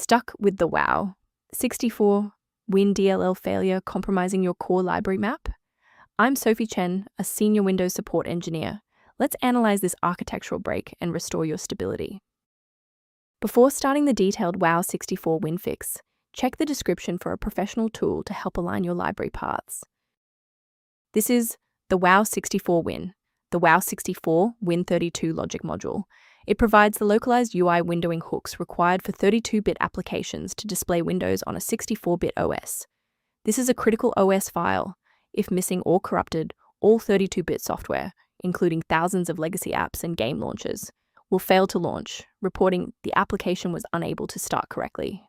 Stuck with the WoW64 Win DLL failure compromising your core library map? I'm Sophie Chen, a senior Windows support engineer. Let's analyze this architectural break and restore your stability. Before starting the detailed WoW64 Win fix, check the description for a professional tool to help align your library paths. This is the WoW64 Win, the WoW64 Win32 logic module. It provides the localized UI windowing hooks required for 32-bit applications to display Windows on a 64-bit OS. This is a critical OS file. If missing or corrupted, all 32-bit software, including thousands of legacy apps and game launchers, will fail to launch, reporting the application was unable to start correctly.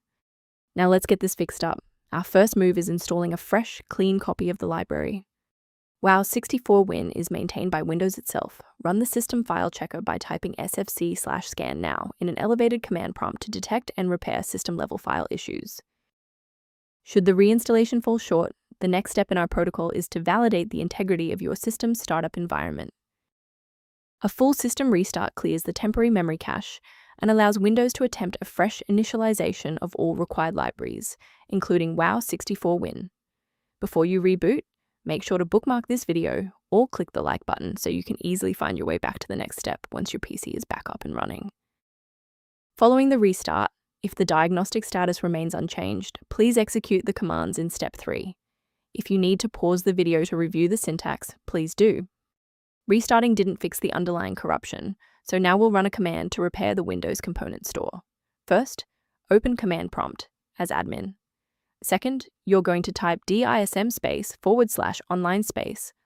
Now let's get this fixed up. Our first move is installing a fresh, clean copy of the library. WoW64 Win is maintained by Windows itself. Run the system file checker by typing sfc/scan now in an elevated command prompt to detect and repair system-level file issues. Should the reinstallation fall short, the next step in our protocol is to validate the integrity of your system's startup environment. A full system restart clears the temporary memory cache and allows Windows to attempt a fresh initialization of all required libraries, including WoW64 Win. Before you reboot, make sure to bookmark this video or click the like button so you can easily find your way back to the next step once your PC is back up and running. Following the restart, if the diagnostic status remains unchanged, please execute the commands in step 3. If you need to pause the video to review the syntax, please do. Restarting didn't fix the underlying corruption, so now we'll run a command to repair the Windows component store. First, open command prompt as admin. Second, you're going to type dism /online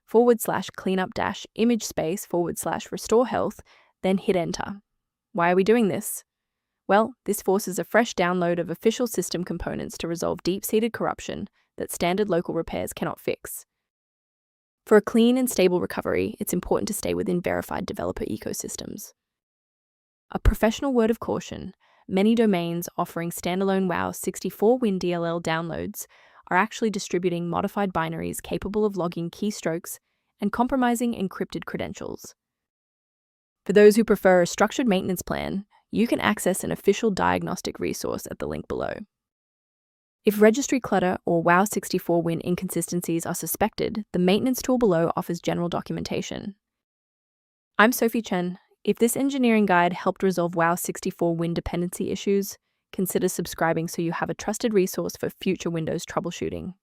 /cleanup -image /restore health, then hit enter. Why are we doing this? Well, this forces a fresh download of official system components to resolve deep-seated corruption that standard local repairs cannot fix. For a clean and stable recovery, it's important to stay within verified developer ecosystems. A professional word of caution: many domains offering standalone WoW64 Win DLL downloads are actually distributing modified binaries capable of logging keystrokes and compromising encrypted credentials. For those who prefer a structured maintenance plan, you can access an official diagnostic resource at the link below. If registry clutter or WoW64 Win inconsistencies are suspected, the maintenance tool below offers general documentation. I'm Sophie Chen. If this engineering guide helped resolve WoW64 Win dependency issues, consider subscribing so you have a trusted resource for future Windows troubleshooting.